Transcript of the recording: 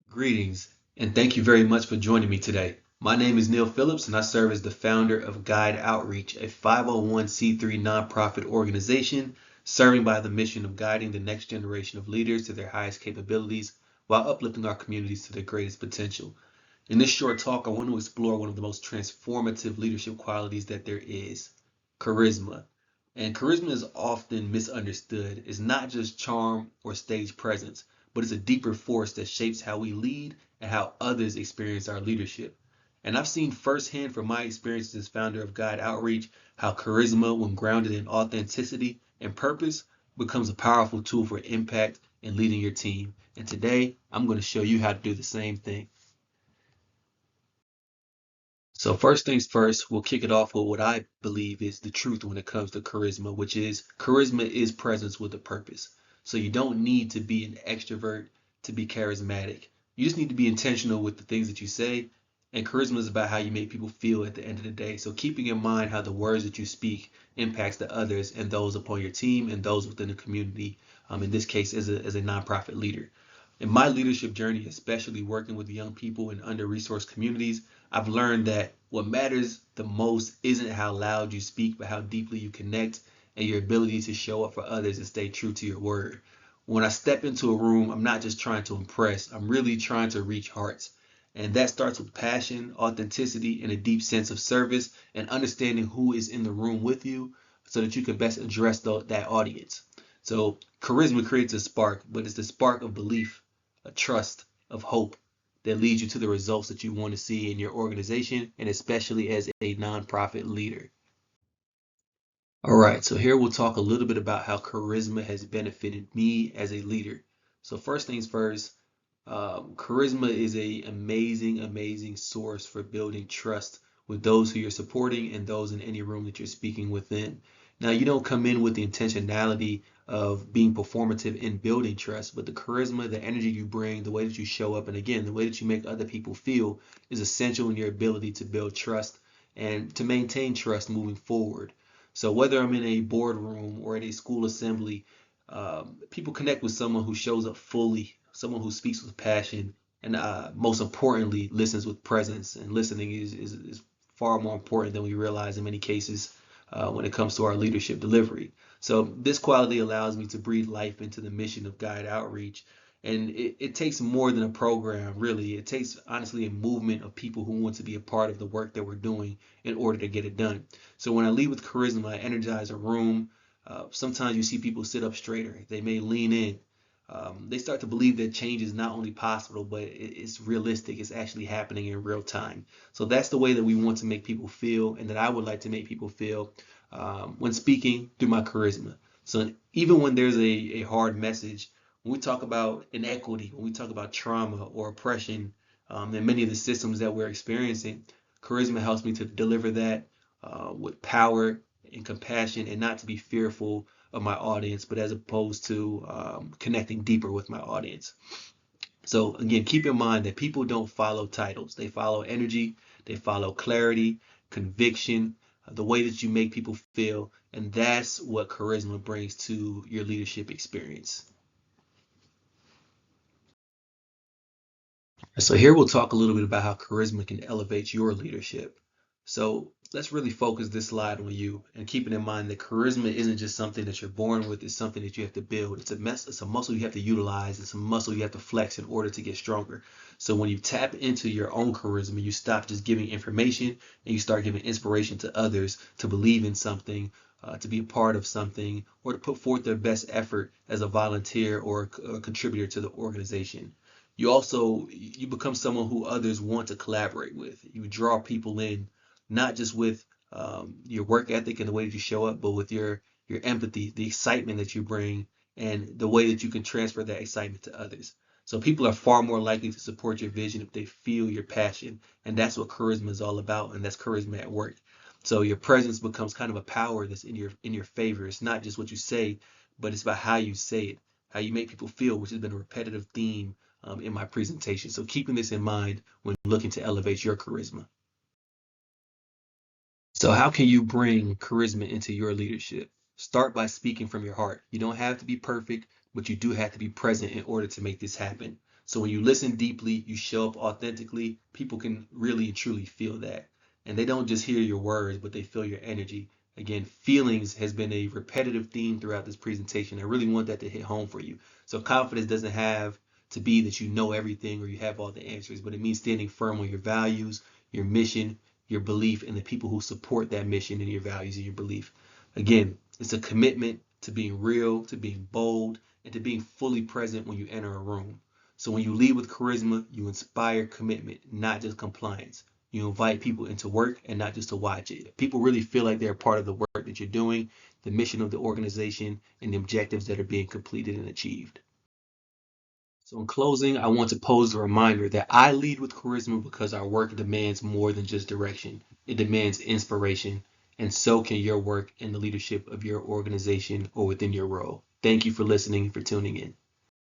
Greetings, and thank you very much for joining me today. My name is Neil Phillips, and I serve as the founder of Guide Outreach, a 501c3 nonprofit organization serving by the mission of guiding the next generation of leaders to their highest capabilities while uplifting our communities to their greatest potential. In this short talk, I want to explore one of the most transformative leadership qualities that there is charisma. And charisma is often misunderstood. It's not just charm or stage presence, but it's a deeper force that shapes how we lead and how others experience our leadership. And I've seen firsthand from my experience as founder of Guide Outreach how charisma, when grounded in authenticity and purpose, becomes a powerful tool for impact and leading your team. And today, I'm going to show you how to do the same thing. So first things first, we'll kick it off with what I believe is the truth when it comes to charisma is presence with a purpose. So you don't need to be an extrovert to be charismatic. You just need to be intentional with the things that you say. And charisma is about how you make people feel at the end of the day. So keeping in mind how the words that you speak impacts the others and those upon your team and those within the community. In this case, as a nonprofit leader. In my leadership journey, especially working with young people in under-resourced communities, I've learned that what matters the most isn't how loud you speak, but how deeply you connect and your ability to show up for others and stay true to your word. When I step into a room, I'm not just trying to impress, I'm really trying to reach hearts. And that starts with passion, authenticity, and a deep sense of service and understanding who is in the room with you so that you can best address that audience. So charisma creates a spark, but it's the spark of belief, a trust, of hope that leads you to the results that you want to see in your organization and especially as a nonprofit leader. All right, so here we'll talk a little bit about how charisma has benefited me as a leader. So first things first, charisma is a amazing source for building trust with those who you're supporting and those in any room that you're speaking within. Now, you don't come in with the intentionality of being performative in building trust, but the charisma, the energy you bring, the way that you show up, and again, the way that you make other people feel is essential in your ability to build trust and to maintain trust moving forward. So whether I'm in a boardroom or at a school assembly, people connect with someone who shows up fully, someone who speaks with passion, and most importantly, listens with presence. And listening is far more important than we realize in many cases when it comes to our leadership delivery. So this quality allows me to breathe life into the mission of Guide Outreach. And it takes more than a program, really. It takes, honestly, a movement of people who want to be a part of the work that we're doing in order to get it done. So when I lead with charisma, I energize a room. Sometimes you see people sit up straighter. They may lean in. They start to believe that change is not only possible, but it's realistic. It's actually happening in real time. So that's the way that we want to make people feel, and that I would like to make people feel when speaking through my charisma. So even when there's a hard message, when we talk about inequity, when we talk about trauma or oppression, and many of the systems that we're experiencing, charisma helps me to deliver that with power and compassion and not to be fearful of my audience, but as opposed to connecting deeper with my audience. So again, keep in mind that people don't follow titles. They follow energy, they follow clarity, conviction, the way that you make people feel, and that's what charisma brings to your leadership experience. So here we'll talk a little bit about how charisma can elevate your leadership. So let's really focus this slide on you and keeping in mind that charisma isn't just something that you're born with, it's something that you have to build. It's a muscle you have to utilize, it's a muscle you have to flex in order to get stronger. So when you tap into your own charisma, you stop just giving information and you start giving inspiration to others to believe in something, to be a part of something, or to put forth their best effort as a volunteer or a contributor to the organization. You become someone who others want to collaborate with. You draw people in, not just with your work ethic and the way that you show up, but with your empathy, the excitement that you bring, and the way that you can transfer that excitement to others. So people are far more likely to support your vision if they feel your passion, and that's what charisma is all about, and that's charisma at work. So your presence becomes kind of a power that's in your favor. It's not just what you say, but it's about how you say it, how you make people feel, which has been a repetitive theme in my presentation. So keeping this in mind when looking to elevate your charisma. So how can you bring charisma into your leadership? Start by speaking from your heart. You don't have to be perfect, but you do have to be present in order to make this happen. So when you listen deeply, you show up authentically, people can really and truly feel that. And they don't just hear your words, but they feel your energy. Again, feelings has been a repetitive theme throughout this presentation. I really want that to hit home for you. So confidence doesn't have to be that you know everything or you have all the answers, but it means standing firm on your values, your mission, your belief, and the people who support that mission and your values and your belief. Again, it's a commitment to being real, to being bold, and to being fully present when you enter a room. So when you lead with charisma, you inspire commitment, not just compliance. You invite people into work and not just to watch it. People really feel like they're part of the work that you're doing, the mission of the organization, and the objectives that are being completed and achieved. So in closing, I want to pose a reminder that I lead with charisma because our work demands more than just direction. It demands inspiration, and so can your work in the leadership of your organization or within your role. Thank you for listening, for tuning in.